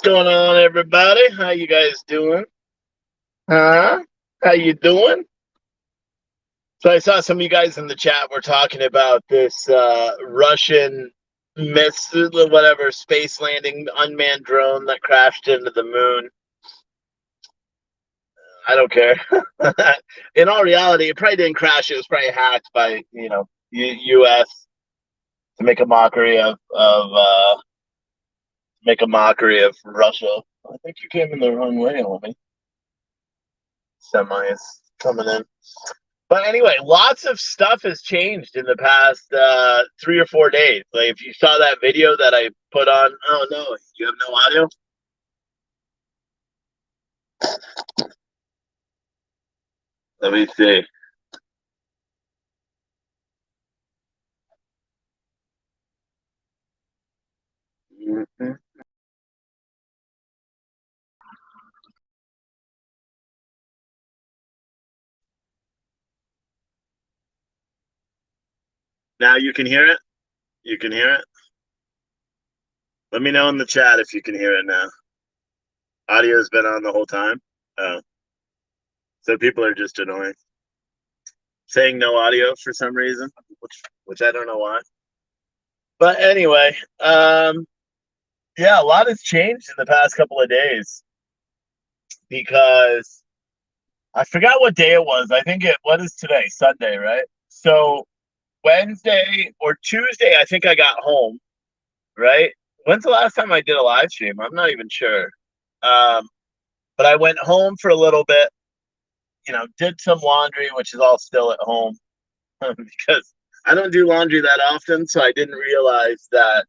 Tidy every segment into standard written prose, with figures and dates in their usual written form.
going on, everybody? How you guys doing? Huh? How you doing? So I saw some of you guys in the chat were talking about this Russian miss, whatever, space landing unmanned drone that crashed into the moon. I don't care. In all reality, it probably didn't crash. It was probably hacked by U.S. to make a mockery of Russia. I think you came in the wrong way, Lemmy. Semi is coming in. But anyway, lots of stuff has changed in the past 3 or 4 days. Like if you saw that video that I put on, oh no, you have no audio? Let me see. Mm-hmm. Now you can hear it? You can hear it? Let me know in the chat if you can hear it now. Audio's been on the whole time? Oh. So people are just annoying. Saying no audio for some reason, which I don't know why. But anyway, yeah, a lot has changed in the past couple of days because I forgot what day it was. I think what is today? Sunday, right? So Wednesday or Tuesday, I think I got home, right? When's the last time I did a live stream? I'm not even sure. But I went home for a little bit, did some laundry, which is all still at home because I don't do laundry that often. So I didn't realize that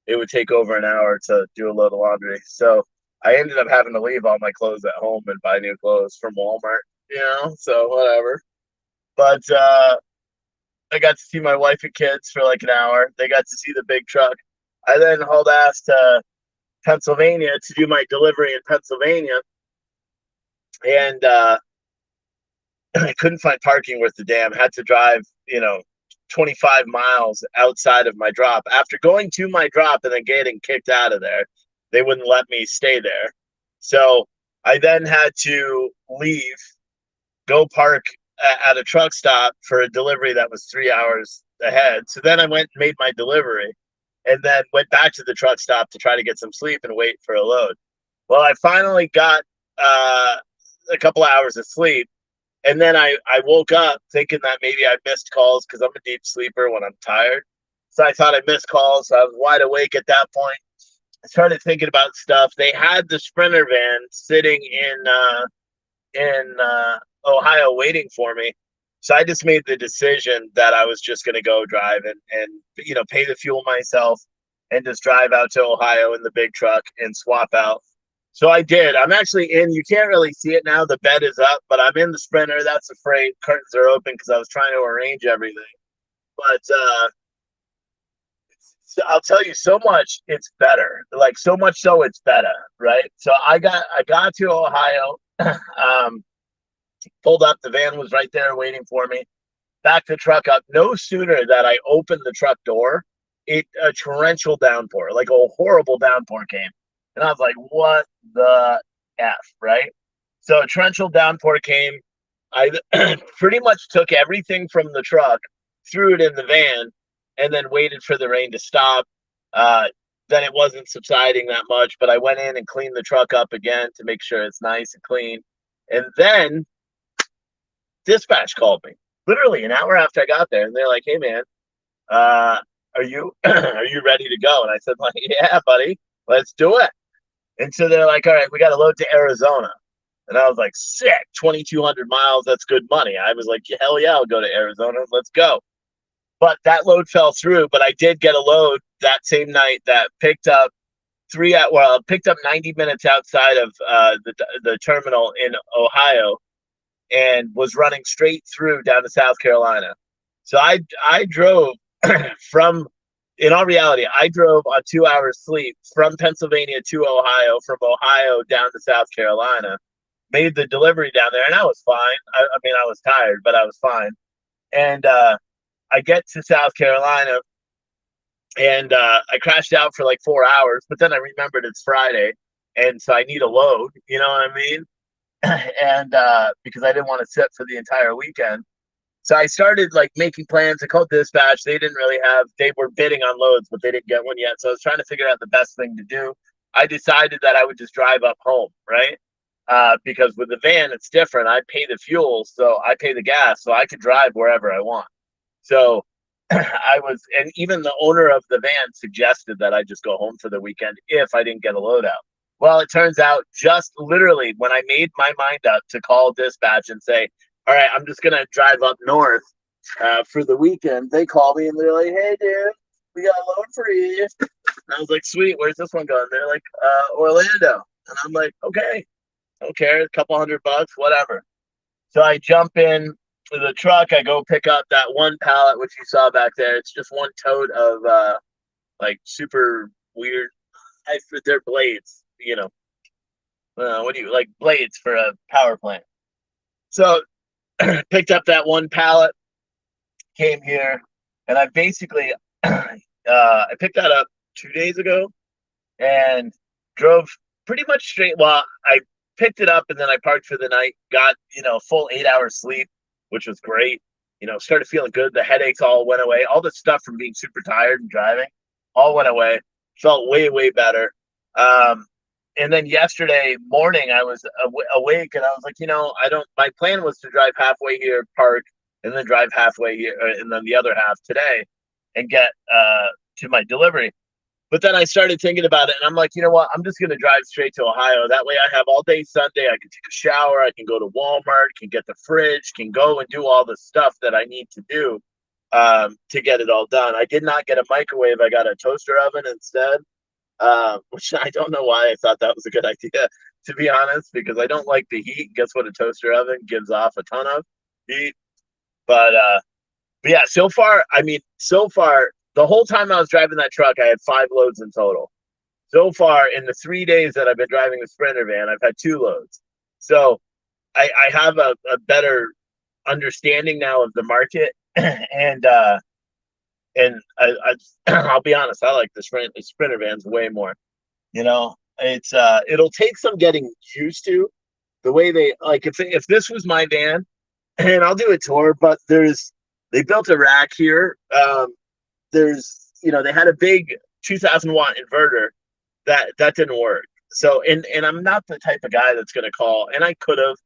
it would take over an hour to do a load of laundry. So I ended up having to leave all my clothes at home and buy new clothes from Walmart, so whatever. But I got to see my wife and kids for like an hour. They got to see the big truck. I then hauled ass to Pennsylvania to do my delivery in Pennsylvania. And I couldn't find parking worth the damn. Had to drive, 25 miles outside of my drop. After going to my drop and then getting kicked out of there, they wouldn't let me stay there. So I then had to leave, go park at a truck stop for a delivery that was 3 hours ahead. So then I went and made my delivery and then went back to the truck stop to try to get some sleep and wait for a load. Well, I finally got a couple hours of sleep. And then I woke up thinking that maybe I missed calls because I'm a deep sleeper when I'm tired. So I thought I missed calls. So I was wide awake at that point. I started thinking about stuff. They had the Sprinter van sitting in Ohio waiting for me. So I just made the decision that I was just going to go drive and pay the fuel myself and just drive out to Ohio in the big truck and swap out. So I did. I'm actually in. You can't really see it now. The bed is up, but I'm in the Sprinter. That's the freight. Curtains are open because I was trying to arrange everything. But I'll tell you, so much it's better. Like so much so it's better, right? So I got to Ohio. Pulled up. The van was right there waiting for me. Backed the truck up. No sooner that I opened the truck door, a torrential downpour, like a horrible downpour came. And I was like, what the F, right? So a torrential downpour came. I pretty much took everything from the truck, threw it in the van, and then waited for the rain to stop. Then it wasn't subsiding that much, but I went in and cleaned the truck up again to make sure it's nice and clean. And then dispatch called me literally an hour after I got there, and they're like, "Hey, man, are you are you ready to go?" And I said, "Like, yeah, buddy, let's do it." And so they're like, "All right, we got to load to Arizona." And I was like, "Sick, 2,200 miles. That's good money." I was like, "Hell yeah, I'll go to Arizona. Let's go." But that load fell through. But I did get a load that same night that picked up picked up 90 minutes outside of the terminal in Ohio and was running straight through down to South Carolina. So I drove from, in all reality, I drove on 2 hours sleep from Pennsylvania to Ohio, from Ohio down to South Carolina, made the delivery down there, and I was fine. I mean, I was tired, but I was fine. And I get to South Carolina, and I crashed out for like 4 hours, but then I remembered it's Friday, and so I need a load. You know what I mean? And because I didn't want to sit for the entire weekend. So I started like making plans. I called dispatch. They didn't really have, they were bidding on loads, but they didn't get one yet. So I was trying to figure out the best thing to do. I decided that I would just drive up home, right? Because with the van, it's different. I pay the fuel, so I pay the gas, so I could drive wherever I want. So I was, and even the owner of the van suggested that I just go home for the weekend if I didn't get a load out. Well, it turns out just literally when I made my mind up to call dispatch and say, all right, I'm just going to drive up north for the weekend, they call me and they're like, hey, dude, we got a load for you. And I was like, sweet, where's this one going? They're like, Orlando. And I'm like, okay, don't care, a couple $100, whatever. So I jump in to the truck. I go pick up that one pallet, which you saw back there. It's just one tote of like super weird. They're blades, you know. What do you like blades for a power plant? So picked up that one pallet, came here, and I basically I picked that up 2 days ago and drove pretty much straight. Well, I picked it up and then I parked for the night, got, full 8 hours sleep, which was great. Started feeling good. The headaches all went away. All the stuff from being super tired and driving all went away. Felt way, way better. And then yesterday morning, I was awake and I was like, my plan was to drive halfway here, park, and then drive halfway here, and then the other half today and get to my delivery. But then I started thinking about it, and I'm like, you know what? I'm just going to drive straight to Ohio. That way I have all day Sunday. I can take a shower. I can go to Walmart, can get the fridge, can go and do all the stuff that I need to do to get it all done. I did not get a microwave. I got a toaster oven instead, which I don't know why I thought that was a good idea, to be honest, because I don't like the heat. Guess what a toaster oven gives off a ton of heat. But yeah, so far, the whole time I was driving that truck, I had 5 loads in total. So far, in the 3 days that I've been driving the Sprinter van, I've had 2 loads. So I have a better understanding now of the market, and I'll be honest, I like the Sprinter vans way more. It'll take some getting used to the way they like. If this was my van, and I'll do a tour, but they built a rack here. They had a big 2,000-watt inverter that didn't work. So, and I'm not the type of guy that's going to call, and I could have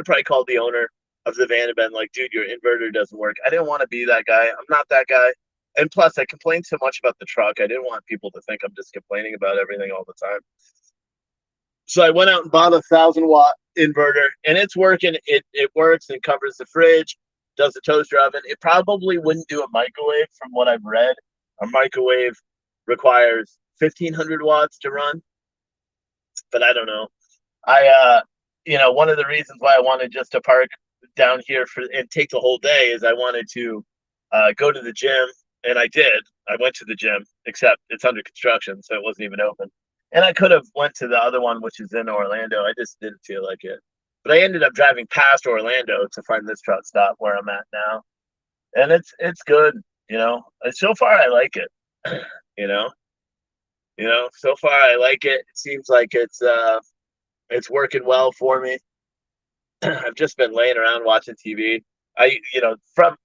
probably called the owner of the van and been like, dude, your inverter doesn't work. I didn't want to be that guy. I'm not that guy. And plus, I complained so much about the truck. I didn't want people to think I'm just complaining about everything all the time. So I went out and bought a 1,000-watt inverter, and it's working. It works and covers the fridge, does the toaster oven. It probably wouldn't do a microwave, from what I've read. A microwave requires 1,500 watts to run, but I don't know. One of the reasons why I wanted just to park down here and take the whole day is I wanted to go to the gym, and I did. I went to the gym, except it's under construction, so it wasn't even open. And I could have went to the other one, which is in Orlando. I just didn't feel like it. But I ended up driving past Orlando to find this truck stop where I'm at now, and it's good. So far I like it. you know, so far I like it. It seems like it's working well for me. I've just been laying around watching TV. From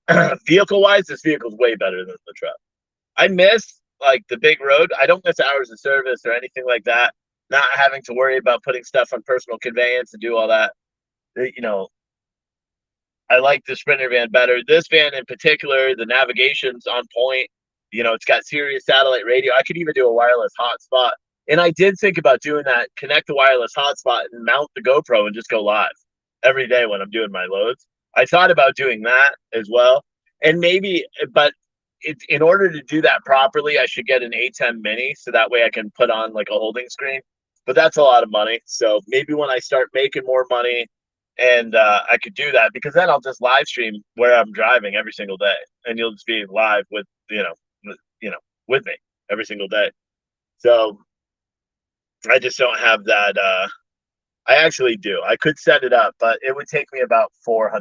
vehicle wise, this vehicle's way better than the truck. I miss like the big road. I don't miss hours of service or anything like that. Not having to worry about putting stuff on personal conveyance and do all that. I like the Sprinter van better. This van in particular, the navigation's on point. It's got Sirius satellite radio. I could even do a wireless hotspot. And I did think about doing that, connect the wireless hotspot and mount the GoPro and just go live every day when I'm doing my loads. I thought about doing that as well. And maybe, but in order to do that properly, I should get an A10 mini so that way I can put on like a holding screen. But that's a lot of money. So maybe when I start making more money, and I could do that, because then I'll just live stream where I'm driving every single day, and you'll just be live with with me every single day. So I just don't have that. I actually do. I could set it up, but it would take me about $400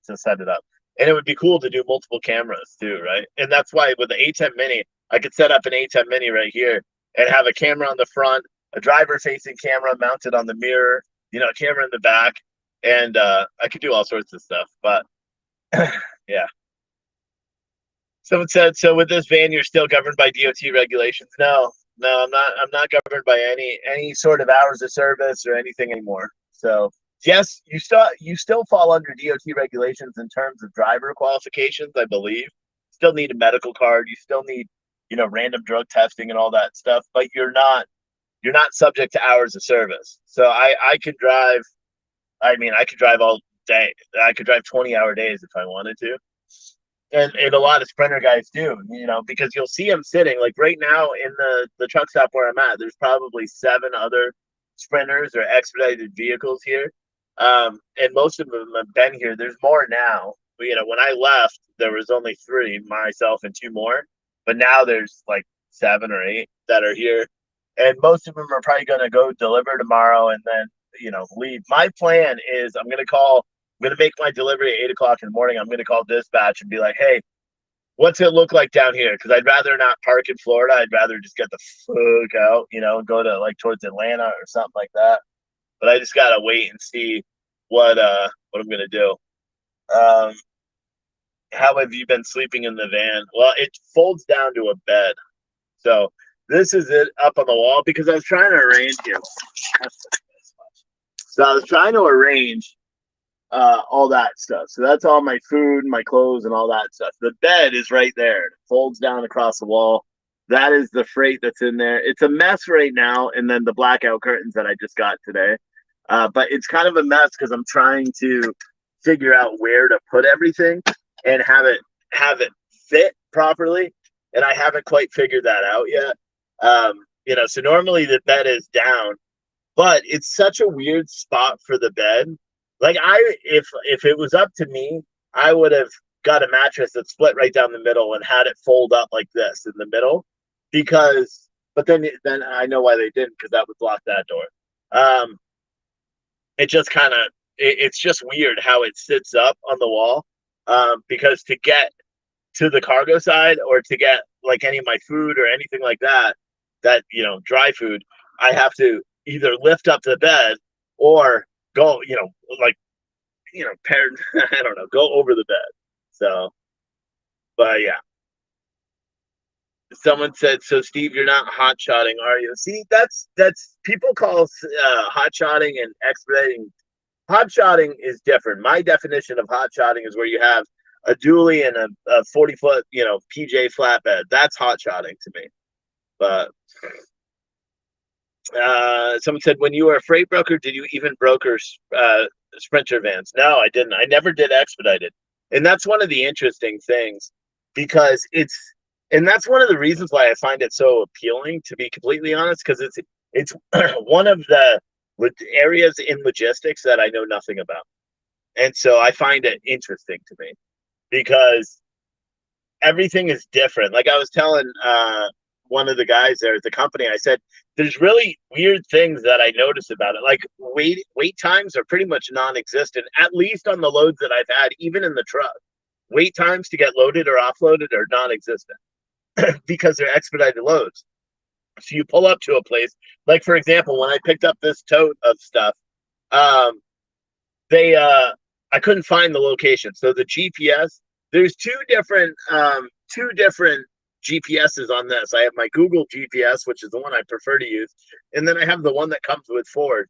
to set it up, and it would be cool to do multiple cameras too, right? And that's why with the A10 Mini, I could set up an A10 Mini right here and have a camera on the front, a driver-facing camera mounted on the mirror, a camera in the back, and I could do all sorts of stuff. But yeah. Someone said, so with this van, you're still governed by DOT regulations. No, no, I'm not. I'm not governed by any sort of hours of service or anything anymore. So yes, you still fall under DOT regulations in terms of driver qualifications, I believe. Still need a medical card. You still need, random drug testing and all that stuff. But you're not subject to hours of service. So I could drive. I mean, I could drive all day. I could drive 20-hour days if I wanted to. And a lot of sprinter guys do, because you'll see them sitting like right now in the truck stop where I'm at. There's probably 7 other sprinters or expedited vehicles here, and most of them have been here. There's more now. When I left, there was only 3, myself and 2 more, but now there's like 7 or 8 that are here, and most of them are probably going to go deliver tomorrow and then leave. My plan is I'm going to make my delivery at 8 o'clock in the morning. I'm going to call dispatch and be like, hey, what's it look like down here? Because I'd rather not park in Florida. I'd rather just get the fuck out, and go to like towards Atlanta or something like that. But I just gotta wait and see what I'm gonna do. Um, how have you been sleeping in the van? Well, it folds down to a bed, so this is it up on the wall because I was trying to arrange here. So I was trying to arrange all that stuff. So that's all my food, my clothes, and all that stuff. The bed is right there. It folds down across the wall. That is the freight that's in there. It's a mess right now, and then the blackout curtains that I just got today. But it's kind of a mess because I'm trying to figure out where to put everything and have it fit properly, and I haven't quite figured that out yet. So normally the bed is down, but it's such a weird spot for the bed. Like if it was up to me, I would have got a mattress that split right down the middle and had it fold up like this in the middle, but then I know why they didn't, because that would block that door. It just kind of it's just weird how it sits up on the wall, because to get to the cargo side or to get like any of my food or anything like that dry food, I have to either lift up the bed or go, like, paired, I don't know, go over the bed. So, but yeah. Someone said, so Steve, you're not hot shotting, are you? See, that's people call hot shotting and expediting. Hot shotting is different. My definition of hot shotting is where you have a dually and a 40-foot, PJ flatbed. That's hot shotting to me. But someone said, when you were a freight broker, did you even broker sprinter vans? No, I didn't. I never did expedited. And that's one of the interesting things, because and that's one of the reasons why I find it so appealing, to be completely honest, because it's one of the areas in logistics that I know nothing about. And so I find it interesting to me because everything is different. Like I was telling one of the guys there at the company, I said, there's really weird things that I notice about it. Like wait times are pretty much non-existent, at least on the loads that I've had, even in the truck. Wait times to get loaded or offloaded are non-existent because they're expedited loads. So you pull up to a place, like for example, when I picked up this tote of stuff, I couldn't find the location. So the GPS, there's two different GPSs on this. I have my Google GPS, which is the one I prefer to use, and then I have the one that comes with Ford,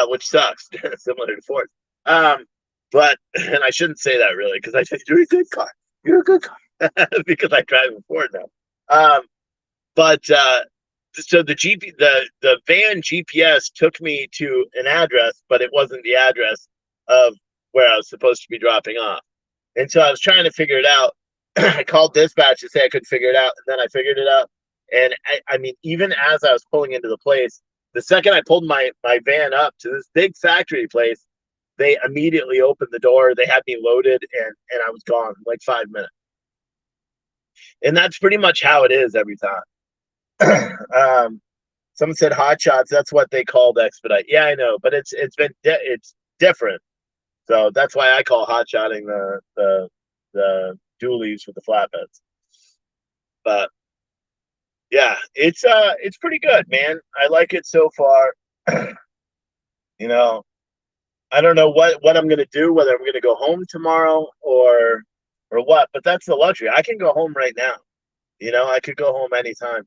which sucks, similar to Ford. But and I shouldn't say that really, because I said you're a good car, because I drive a Ford now. So the van GPS took me to an address, but it wasn't the address of where I was supposed to be dropping off. And so I was trying to figure it out. I called dispatch to say I couldn't figure it out, and then I figured it out. And I mean, even as I was pulling into the place, the second I pulled my van up to this big factory place, they immediately opened the door. They had me loaded, and I was gone in like 5 minutes. And that's pretty much how it is every time. Someone said hot shots. That's what they called expedite. Yeah, I know, but it's different. So that's why I call hot shotting the dualies with the flatbeds. But Yeah, it's pretty good, man. I like it so far. You know, I don't know what I'm gonna do, whether I'm gonna go home tomorrow or what, but that's the luxury. I can go home right now. I could go home anytime.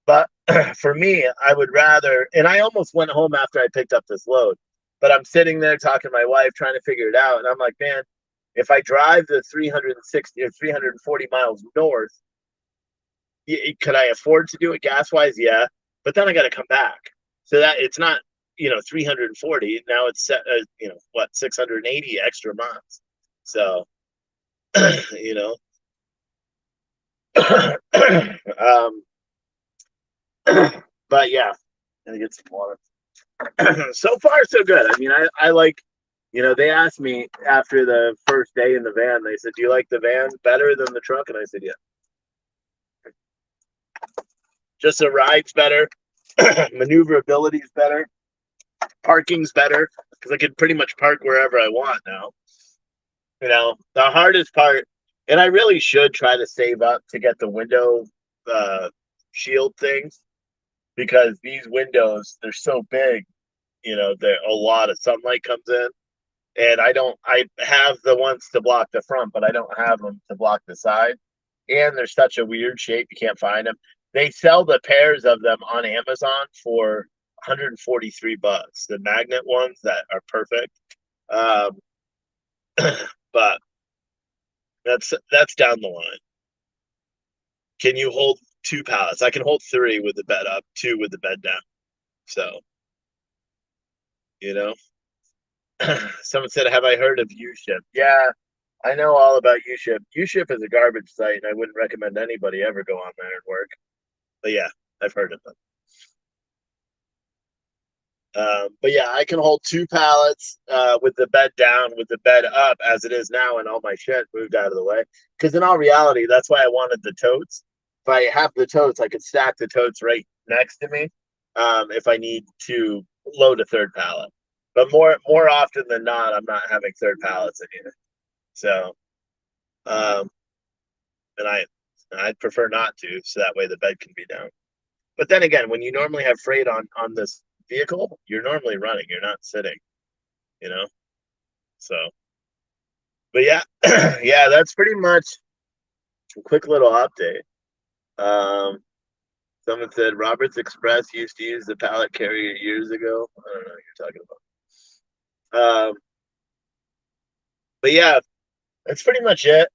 But for me, I would rather, and I almost went home after I picked up this load, but I'm sitting there talking to my wife, trying to figure it out. And I'm like, man, if I drive the 360 or 340 miles north, could I afford to do it gas wise? Yeah. But then I got to come back. So that it's not, 340. Now it's, what, 680 extra miles. So, you know, um, but yeah, gonna get some water. So far, so good. I mean, I like, they asked me after the first day in the van, they said, do you like the van better than the truck? And I said, yeah. Just the ride's better, maneuverability's better, parking's better, because I can pretty much park wherever I want now. The hardest part, and I really should try to save up to get the window uh, shield things, because these windows, they're so big, that a lot of sunlight comes in. And I have the ones to block the front, but I don't have them to block the side. And they're such a weird shape, you can't find them. They sell the pairs of them on Amazon for 143 bucks, the magnet ones that are perfect. Um, but that's down the line. Can you hold two pallets? I can hold three with the bed up, two with the bed down. So, you know. Someone said, "Have I heard of UShip?" Yeah, I know all about UShip. UShip is a garbage site, and I wouldn't recommend anybody ever go on there and work. But yeah, I've heard of them. But yeah, I can hold two pallets with the bed down, with the bed up as it is now, and all my shit moved out of the way. Because in all reality, that's why I wanted the totes. If I have the totes, I could stack the totes right next to me if I need to load a third pallet. But more often than not, I'm not having third pallets in here. So, um, and I'd prefer not to, so that way the bed can be down. But then again, when you normally have freight on this vehicle, you're normally running, you're not sitting, you know. So, but yeah, yeah, that's pretty much a quick little update. Um, Someone said Roberts Express used to use the pallet carrier years ago. I don't know what you're talking about. But yeah, that's pretty much it.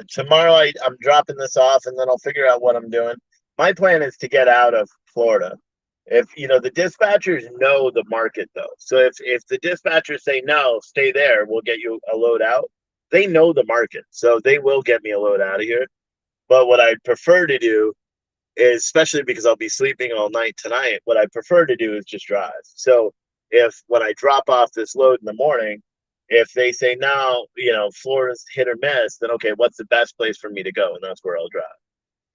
Tomorrow I'm dropping this off and then I'll figure out what I'm doing. My plan is to get out of Florida. If the dispatchers know the market though. So if the dispatchers say no, stay there, we'll get you a load out. They know the market. So they will get me a load out of here. But what I'd prefer to do is, especially because I'll be sleeping all night tonight, what I prefer to do is just drive. So if when I drop off this load in the morning, if they say no, Florida's hit or miss, then okay, what's the best place for me to go? And that's where I'll drive.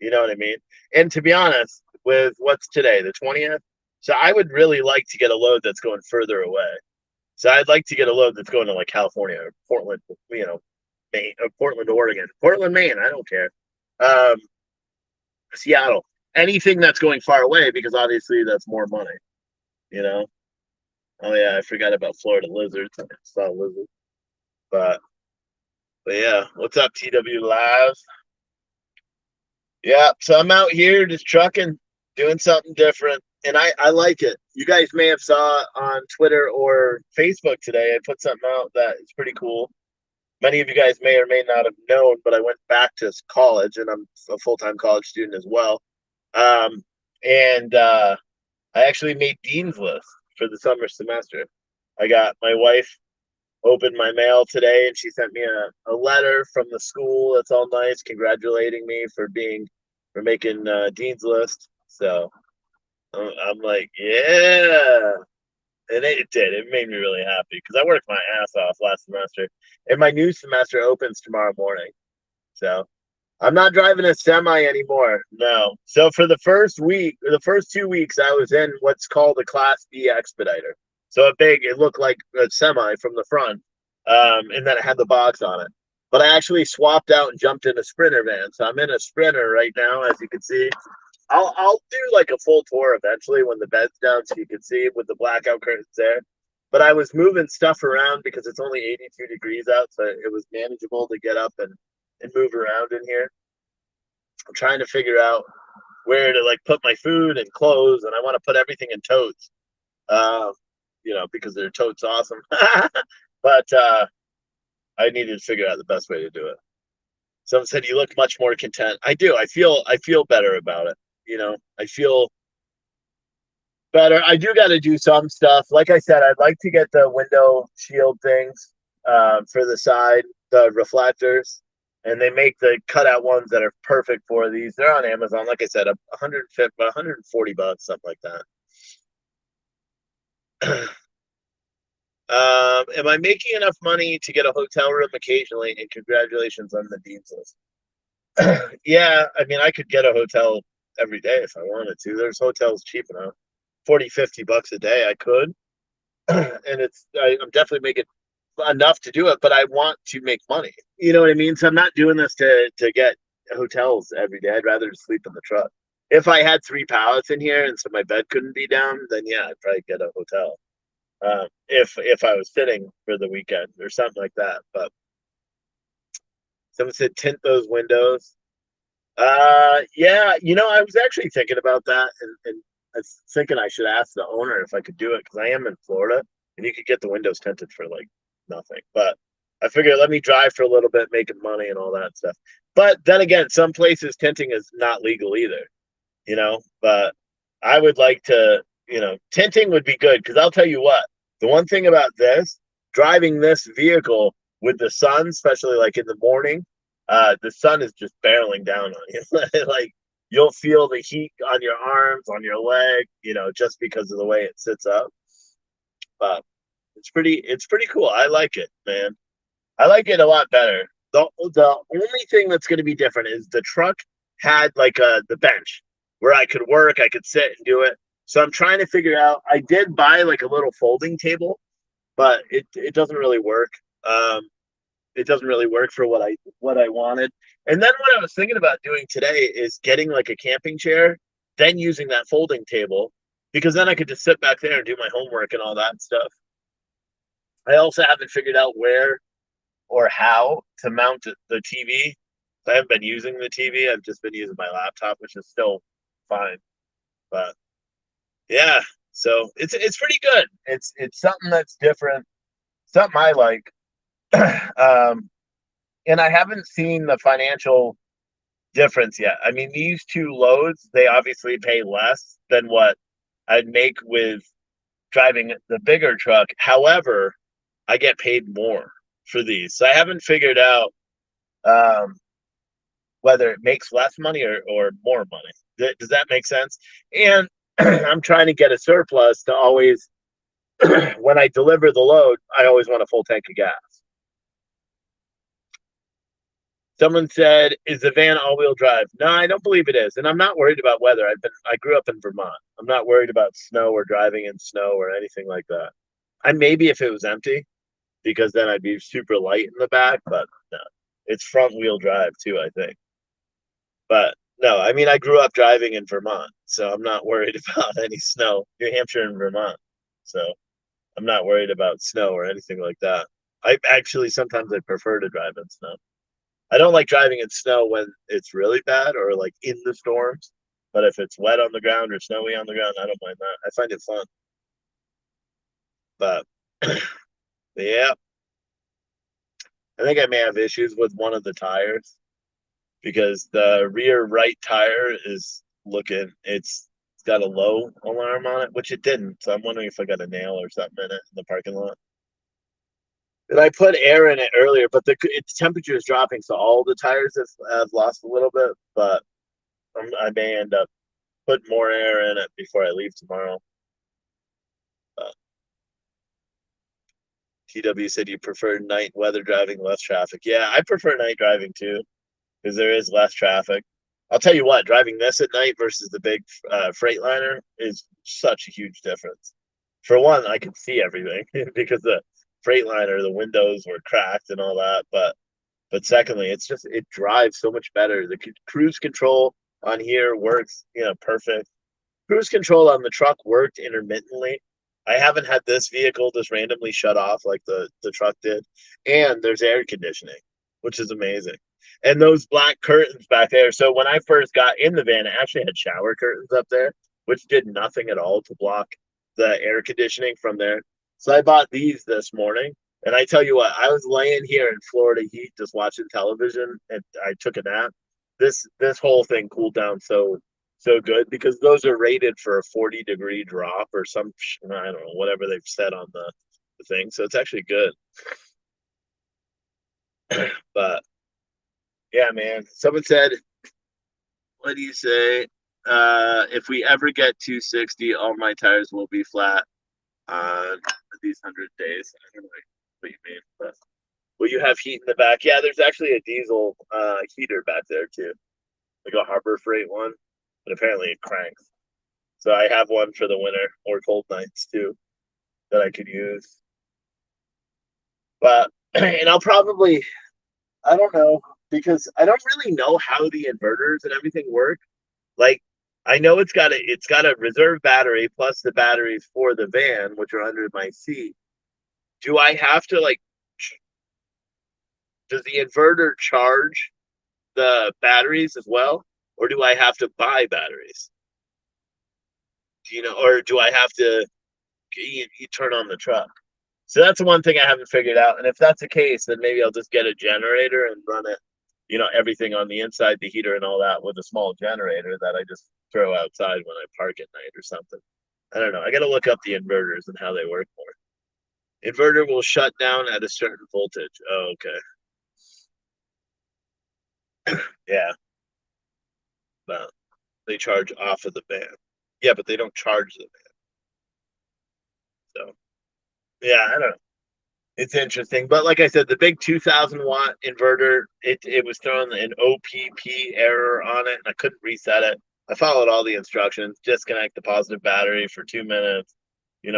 You know what I mean? And to be honest, with what's today, the 20th, so I would really like to get a load that's going further away. So I'd like to get a load that's going to like California or Portland, Maine, or Portland, Oregon, Portland, Maine. I don't care. Um, Seattle, anything that's going far away, because obviously that's more money. You know. Oh yeah, I forgot about Florida lizards. I saw lizards, but yeah. What's up, TW Live? Yeah, so I'm out here just trucking, doing something different, and I like it. You guys may have saw on Twitter or Facebook today. I put something out that is pretty cool. Many of you guys may or may not have known, but I went back to college, and I'm a full-time college student as well. And I actually made Dean's List for the summer semester. I got my wife opened my mail today, and she sent me a letter from the school. That's all nice, congratulating me for making Dean's List. So I'm like, yeah. And it did. It made me really happy because I worked my ass off last semester, and my new semester opens tomorrow morning. So I'm not driving a semi anymore. No. So for the first week, or the first 2 weeks, I was in what's called a Class B expediter. So it looked like a semi from the front, and then it had the box on it. But I actually swapped out and jumped in a Sprinter van. So I'm in a Sprinter right now, as you can see. I'll do like a full tour eventually when the bed's down so you can see with the blackout curtains there. But I was moving stuff around because it's only 82 degrees out, so it was manageable to get up and move around in here. I'm trying to figure out where to like put my food and clothes, and I want to put everything in totes. Um, because their totes awesome. But I needed to figure out the best way to do it. Someone said you look much more content. I do. I feel better about it. I feel better. I do got to do some stuff. Like I said, I'd like to get the window shield things for the side, the reflectors, and they make the cutout ones that are perfect for these. They're on Amazon. Like I said, 150, 140 bucks, something like that. Am I making enough money to get a hotel room occasionally? And congratulations on the dean's list. Yeah, I mean, I could get a hotel every day if I wanted to. There's hotels cheap enough. 40, 50 bucks a day, I could. And I'm definitely making enough to do it, but I want to make money. You know what I mean? So I'm not doing this to get hotels every day. I'd rather just sleep in the truck. If I had three pallets in here and so my bed couldn't be down, then yeah, I'd probably get a hotel. If I was sitting for the weekend or something like that. But someone said tint those windows. Yeah, I was actually thinking about that, and I was thinking I should ask the owner if I could do it because I am in Florida, and you could get the windows tinted for like nothing. But I figured let me drive for a little bit, making money and all that stuff. But then again, some places tinting is not legal either, But I would like to, tinting would be good because I'll tell you what, the one thing about this, driving this vehicle with the sun, especially like in the morning, the sun is just barreling down on you. Like you'll feel the heat on your arms, on your leg, just because of the way it sits up. But it's pretty cool. I like it, man. I like it a lot better. The only thing that's going to be different is the truck had like the bench where I could work, I could sit and do it. So I'm trying to figure out. I did buy like a little folding table, but it doesn't really work. Um, it doesn't really work for what I wanted. And then what I was thinking about doing today is getting like a camping chair, then using that folding table because then I could just sit back there and do my homework and all that stuff. I also haven't figured out where or how to mount the TV. I haven't been using the TV. I've just been using my laptop, which is still fine. But yeah, so it's pretty good. It's something that's different, something I like. um, and I haven't seen the financial difference yet. I mean, these two loads, they obviously pay less than what I'd make with driving the bigger truck. However, I get paid more for these. So I haven't figured out um, whether it makes less money or more money. Does that make sense? And I'm trying to get a surplus to always, when I deliver the load, I always want a full tank of gas. Someone said, "Is the van all-wheel drive?" No, I don't believe it is, and I'm not worried about weather. I grew up in Vermont. I'm not worried about snow or driving in snow or anything like that. I maybe if it was empty, because then I'd be super light in the back, but no, it's front-wheel drive too, I think. But no, I mean I grew up driving in Vermont, so I'm not worried about any snow. New Hampshire and Vermont, so I'm not worried about snow or anything like that. I actually sometimes I prefer to drive in snow. I don't like driving in snow when it's really bad or like in the storms. But if it's wet on the ground or snowy on the ground, I don't mind that. I find it fun. But yeah, I think I may have issues with one of the tires because the rear right tire is it's got a low alarm on it, which it didn't. So I'm wondering if I got a nail or something in it in the parking lot. And I put air in it earlier, but its temperature is dropping, so all the tires have lost a little bit. But I may end up putting more air in it before I leave tomorrow. Uh, TW said you prefer night weather driving, less traffic. Yeah, I prefer night driving too because there is less traffic. I'll tell you what, driving this at night versus the big Freightliner is such a huge difference. For one, I can see everything because the Freightliner, the windows were cracked and all that. But secondly, it drives so much better. The cruise control on here works, perfect. Cruise control on the truck worked intermittently. I haven't had this vehicle just randomly shut off like the truck did. And there's air conditioning, which is amazing. And those black curtains back there. So when I first got in the van, it actually had shower curtains up there, which did nothing at all to block the air conditioning from there. So I bought these this morning. And I tell you what, I was laying here in Florida heat just watching television and I took a nap. This whole thing cooled down so good because those are rated for a 40-degree drop or some, I don't know, whatever they've said on the thing. So it's actually good. But yeah, man. Someone said, what do you say? If we ever get 260, all my tires will be flat on these 100 days. I don't know what you mean, but will you have heat in the back? Yeah, there's actually a diesel heater back there too, like a Harbor Freight one, but apparently it cranks. So I have one for the winter or cold nights too that I could use. But and I'll probably, I don't know, because I don't really know how the inverters and everything work. Like I know it's got a reserve battery plus the batteries for the van, which are under my seat. Do I have to like does the inverter charge the batteries as well? Or do I have to buy batteries? Do you know, or do I have to you turn on the truck? So that's the one thing I haven't figured out. And if that's the case, then maybe I'll just get a generator and run it, everything on the inside, the heater and all that with a small generator that I just throw outside when I park at night or something. I don't know. I got to look up the inverters and how they work more. Inverter will shut down at a certain voltage. Oh, okay. Yeah. Well, they charge off of the van. Yeah, but they don't charge the van. So, yeah, I don't know. It's interesting, but like I said, the big 2,000-watt inverter, it was throwing an OPP error on it, and I couldn't reset it. I followed all the instructions: disconnect the positive battery for 2 minutes,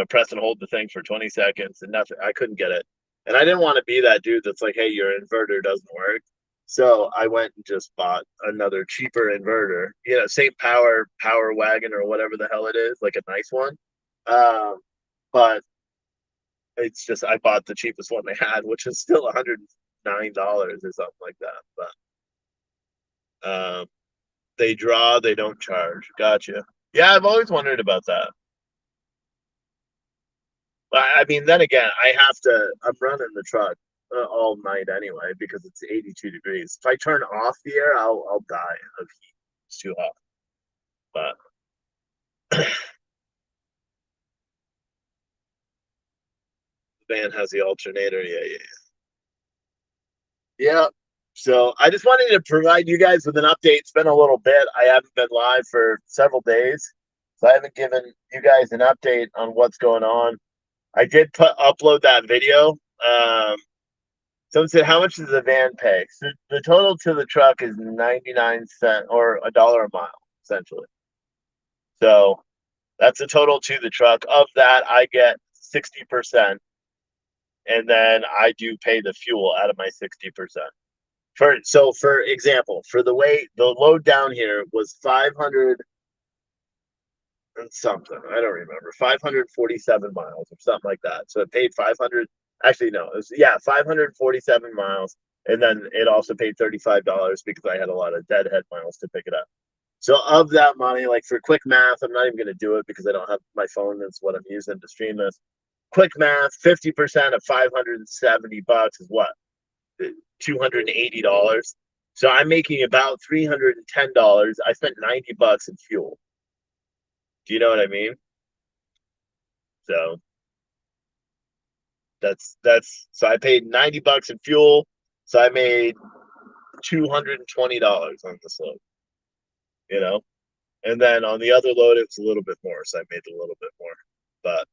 press and hold the thing for 20 seconds, and nothing. I couldn't get it, and I didn't want to be that dude that's like, "Hey, your inverter doesn't work." So I went and just bought another cheaper inverter, same power wagon or whatever the hell it is, like a nice one. But it's just I bought the cheapest one they had, which is still $109 or something like that. But they draw, they don't charge. Gotcha. Yeah, I've always wondered about that. But I mean, then again, I have to. I'm running the truck all night anyway because it's 82 degrees. If I turn off the air, I'll die of heat. It's too hot. But the van has the alternator. Yeah, yeah, yeah. So I just wanted to provide you guys with an update. It's been a little bit. I haven't been live for several days, so I haven't given you guys an update on what's going on. I did upload that video. Someone said, "How much does the van pay?" So the total to the truck is 99 cents or $1 a mile, essentially. So that's the total to the truck. Of that, I get 60%, and then I do pay the fuel out of my 60%. For example, for the load down here was 500 and something. I don't remember. 547 miles or something like that. So it paid 500. Actually, no, it was, yeah, 547 miles. And then it also paid $35 because I had a lot of deadhead miles to pick it up. So of that money, like for quick math, I'm not even going to do it because I don't have my phone. That's what I'm using to stream this. Quick math, 50% of $570 is what? $280. So I'm making about $310. I spent $90 in fuel. Do you know what I mean? So that's so I paid $90 in fuel. So I made $220 on this load, you know? And then on the other load, it was a little bit more. So I made a little bit more. But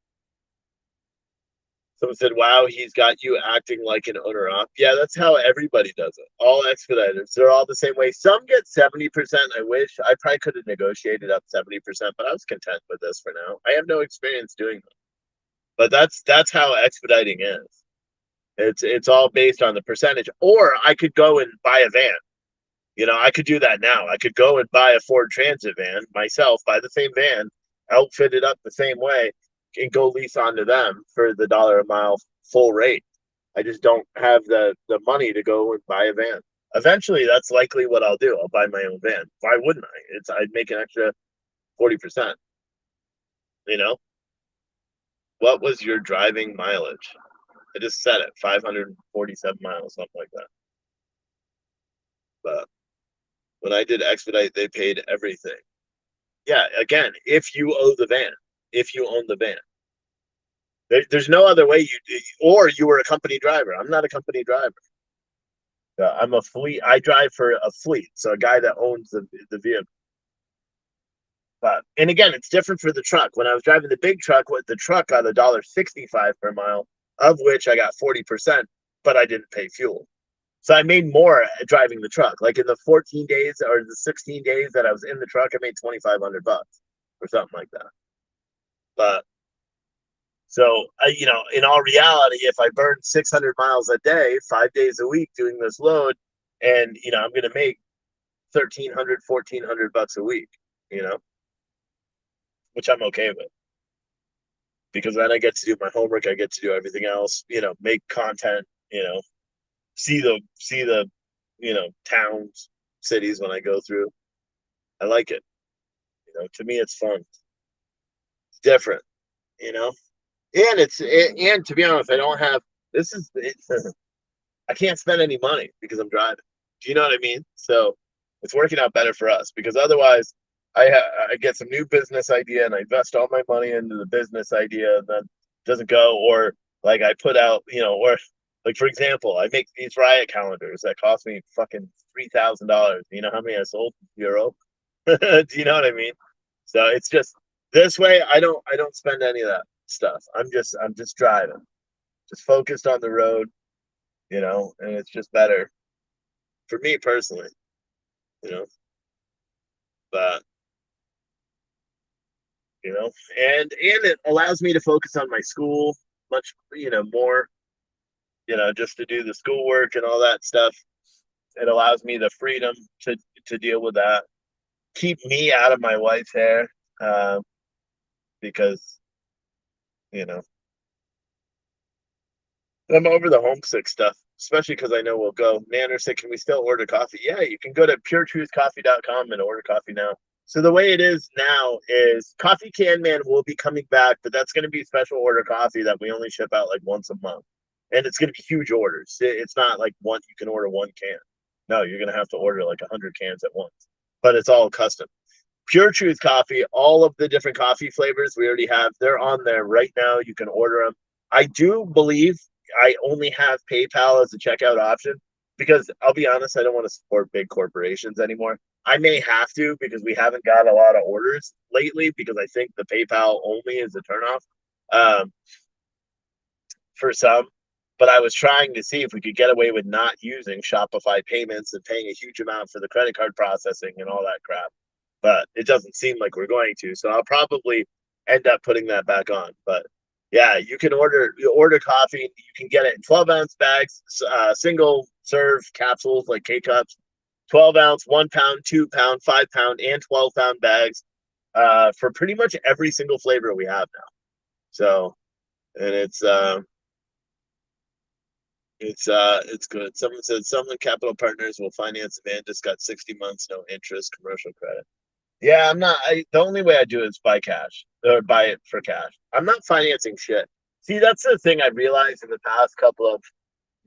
someone said, "Wow, he's got you acting like an owner op." Yeah, that's how everybody does it. All expediters, they're all the same way. Some get 70%. I wish I probably could have negotiated up 70%, but I was content with this for now. I have no experience doing that. But that's how expediting is. It's all based on the percentage. Or I could go and buy a van. I could do that now. I could go and buy a Ford Transit van myself, buy the same van, outfit it up the same way, and go lease onto them for the dollar a mile full rate. I just don't have the money to go and buy a van. Eventually, that's likely what I'll do. I'll buy my own van. Why wouldn't I? I'd make an extra 40%. You know, what was your driving mileage? I just said it, 547 miles, something like that. But when I did expedite, they paid everything. Yeah, again, if you owe the van, if you own the van, there's no other way or you were a company driver. I'm not a company driver. I'm a fleet. I drive for a fleet, so a guy that owns the vehicle. But and again, it's different for the truck. When I was driving the big truck, with the truck got $1.65 per mile, of which I got 40%, but I didn't pay fuel. So I made more driving the truck. Like in the 14 days or the 16 days that I was in the truck, I made $2,500 or something like that. But so, in all reality, if I burn 600 miles a day, 5 days a week doing this load, and, I'm going to make 1,300, 1,400 bucks a week, you know, which I'm okay with because then I get to do my homework. I get to do everything else, make content, see the, towns, cities when I go through. I like it. To me, it's fun. It's different, you know, and to be honest, I don't have, this is, I can't spend any money because I'm driving. Do you know what I mean? So it's working out better for us because otherwise, I get some new business idea and I invest all my money into the business idea and then it doesn't go, or like I put out, or like for example, I make these riot calendars that cost me fucking $3,000. You know how many I sold? 0. Do you know what I mean? So it's just this way. I don't spend any of that stuff. I'm just driving, just focused on the road, and it's just better for me personally, you know, but and it allows me to focus on my school much, more, just to do the schoolwork and all that stuff. It allows me the freedom to deal with that. Keep me out of my wife's hair, um, because you know I'm over the homesick stuff, especially because I know we'll go. Nanner said, "Can we still order coffee?" Yeah, you can go to puretruthcoffee.com and order coffee now. So the way it is now is Coffee Can Man will be coming back, but that's going to be special order coffee that we only ship out like once a month, and it's going to be huge orders. It's not like one you can order one can. No, you're going to have to order like 100 cans at once, but it's all custom. Pure Truth Coffee, all of the different coffee flavors we already have, they're on there right now. You can order them. I do believe I only have PayPal as a checkout option because I'll be honest, I don't want to support big corporations anymore. I may have to because we haven't got a lot of orders lately because I think the PayPal only is a turnoff, um, for some. But I was trying to see if we could get away with not using Shopify payments and paying a huge amount for the credit card processing and all that crap. But it doesn't seem like we're going to. So I'll probably end up putting that back on. But yeah, you order coffee. You can get it in 12-ounce bags, single serve capsules like K cups, 12-ounce, 1 pound, 2 pound, 5 pound, and 12 pound bags, for pretty much every single flavor we have now. So and it's good. Someone said some capital partners will finance the van. Just got 60 months, no interest, commercial credit. Yeah, I'm not. The only way I do it is buy cash or buy it for cash. I'm not financing shit. See, that's the thing I realized in the past couple of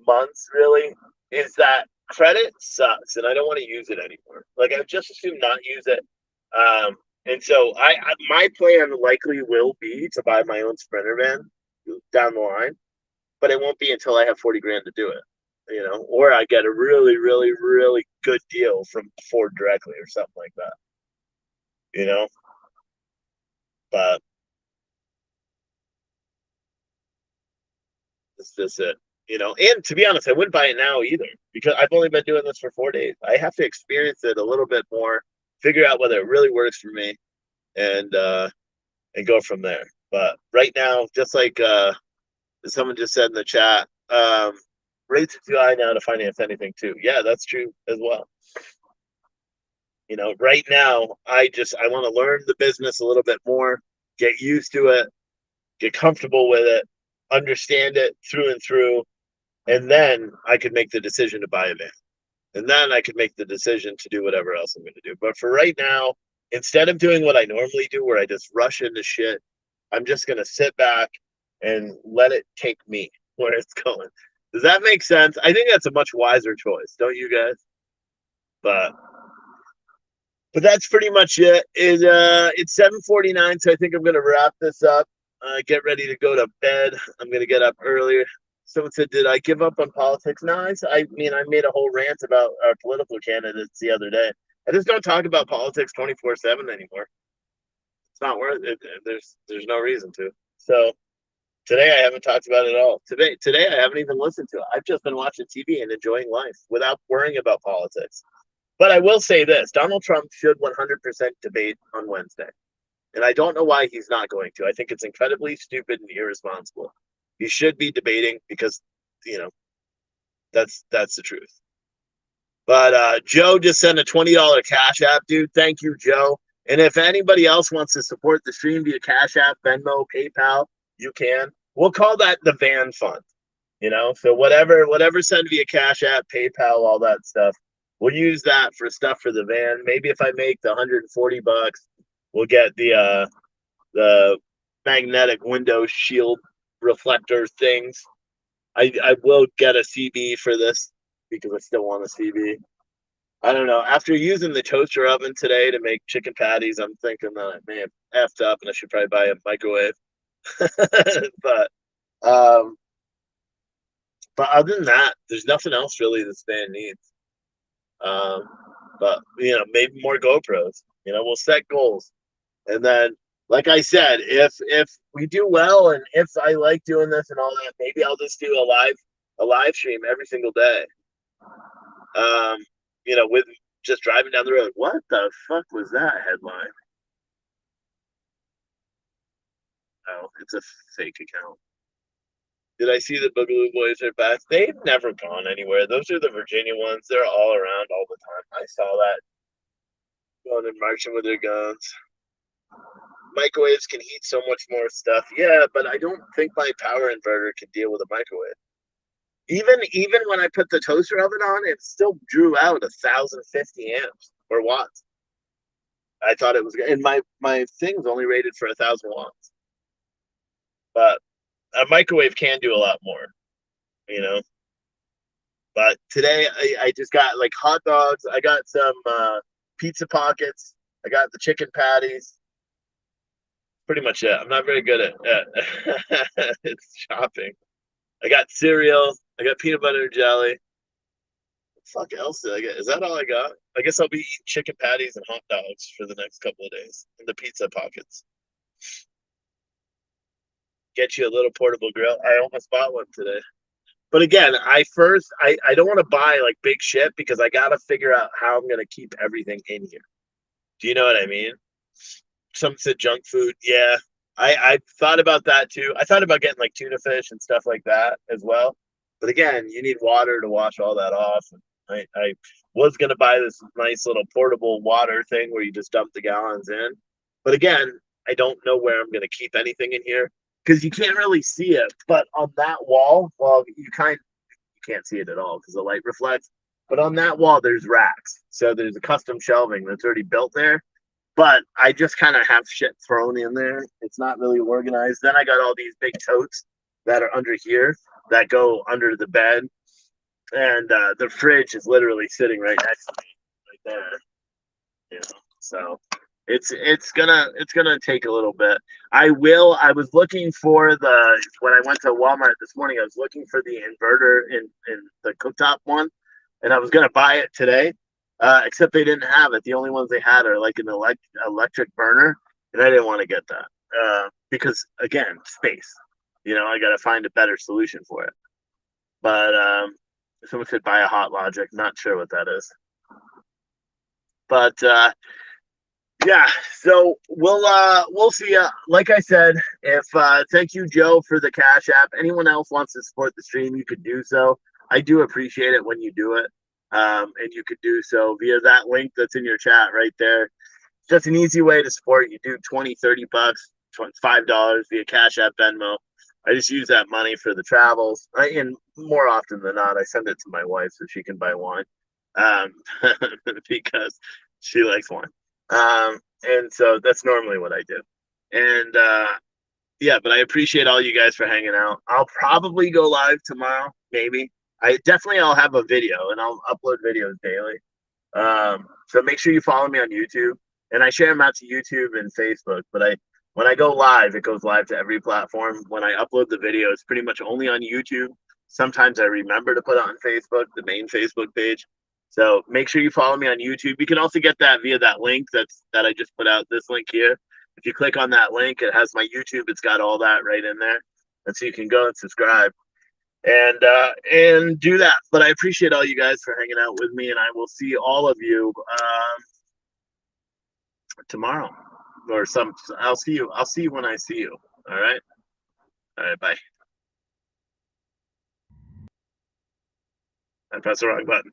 months, really, is that credit sucks, and I don't want to use it anymore. Like I just assume not use it. And so my plan likely will be to buy my own Sprinter van down the line, but it won't be until I have 40 grand to do it. Or I get a really, really, really good deal from Ford directly or something like that. You know, but it's just it. And to be honest, I wouldn't buy it now either because I've only been doing this for 4 days. I have to experience it a little bit more, figure out whether it really works for me, and go from there. But right now, just like someone just said in the chat, rates are too high now to finance anything too. Yeah, that's true as well. Right now, I want to learn the business a little bit more, get used to it, get comfortable with it, understand it through and through, and then I could make the decision to buy a van. And then I could make the decision to do whatever else I'm going to do. But for right now, instead of doing what I normally do, where I just rush into shit, I'm just going to sit back and let it take me where it's going. Does that make sense? I think that's a much wiser choice, don't you guys? But that's pretty much it. It's 7:49, so I think I'm gonna wrap this up. Get ready to go to bed. I'm gonna get up earlier. Someone said, "Did I give up on politics?" No, I mean I made a whole rant about our political candidates the other day. I just don't talk about politics 24/7 anymore. It's not worth it. There's no reason to. So today I haven't talked about it at all. Today I haven't even listened to it. I've just been watching TV and enjoying life without worrying about politics. But I will say this: Donald Trump should 100% debate on Wednesday. And I don't know why he's not going to. I think it's incredibly stupid and irresponsible. He should be debating because, you know, that's the truth. But Joe just sent a $20 Cash App, dude. Thank you, Joe. And if anybody else wants to support the stream via Cash App, Venmo, PayPal, you can. We'll call that the Van Fund. So whatever send via Cash App, PayPal, all that stuff. We'll use that for stuff for the van. Maybe if I make the $140, we'll get the magnetic window shield reflector things. I will get a CB for this because I still want a CB. I don't know. After using the toaster oven today to make chicken patties, I'm thinking that I may have effed up and I should probably buy a microwave. but um, but other than that, there's nothing else really this band needs. Um, but maybe more GoPros. We'll set goals, and then, like I said, if we do well, and if I like doing this and all that, maybe I'll just do a live stream every single day. With just driving down the road. What the fuck was that headline? Oh, it's a fake account. Did I see the Boogaloo Boys are back? They've never gone anywhere. Those are the Virginia ones. They're all around all the time. I saw that going and marching with their guns. Microwaves can heat so much more stuff. Yeah, but I don't think my power inverter can deal with a microwave. Even when I put the toaster oven on, it still drew out 1,050 amps or watts. I thought it was, and my thing's only rated for 1,000 watts. But a microwave can do a lot more, you know. But today I just got like hot dogs. I got some pizza pockets. I got the chicken patties. Pretty much it. I'm not very good at it's shopping. I got cereal. I got peanut butter jelly. What the fuck else did I get? Is that all I got? I guess I'll be eating chicken patties and hot dogs for the next couple of days. And the pizza pockets. Get you a little portable grill. I almost bought one today. But again, I don't want to buy like big shit because I gotta figure out how I'm gonna keep everything in here. Do you know what I mean? Some said junk food. Yeah. I thought about that too. I thought about getting like tuna fish and stuff like that as well. But again, you need water to wash all that off. I was gonna buy this nice little portable water thing where you just dump the gallons in. But again, I don't know where I'm gonna keep anything in here because you can't really see it. But on that wall, well, you can't see it at all because the light reflects. But on that wall, there's racks. So there's a custom shelving that's already built there. But I just kind of have shit thrown in there. It's not really organized. Then I got all these big totes that are under here that go under the bed. And the fridge is literally sitting right next to me, right there. So it's gonna take a little bit. I was looking for when I went to Walmart this morning, I was looking for the inverter in the cooktop one, and I was gonna buy it today. Except they didn't have it. The only ones they had are like an electric burner, and I didn't want to get that because again, space. I got to find a better solution for it. But someone said buy a Hot Logic. Not sure what that is. But yeah, so we'll see. Like I said, if thank you, Joe, for the Cash App. Anyone else wants to support the stream, you could do so. I do appreciate it when you do it. and you could do so via that link that's in your chat right there. Just an easy way to support. You do 20, 30 bucks, $5 via Cash App, Venmo. I just use that money for the travels. And more often than not, I send it to my wife so she can buy wine, um, because she likes wine. And so that's normally what I do. And yeah, but I appreciate all you guys for hanging out. I'll probably go live tomorrow, maybe. I'll have a video and I'll upload videos daily. So make sure you follow me on YouTube, and I share them out to YouTube and Facebook. But when I go live, it goes live to every platform. When I upload the video, it's pretty much only on YouTube. Sometimes I remember to put it on Facebook, the main Facebook page. So make sure you follow me on YouTube. You can also get that via that link that I just put out. This link here. If you click on that link, it has my YouTube. It's got all that right in there, and so you can go and subscribe and do that. But I appreciate all you guys for hanging out with me, and I will see all of you tomorrow or some. I'll see you. I'll see you when I see you. All right. All right. Bye. I pressed the wrong button.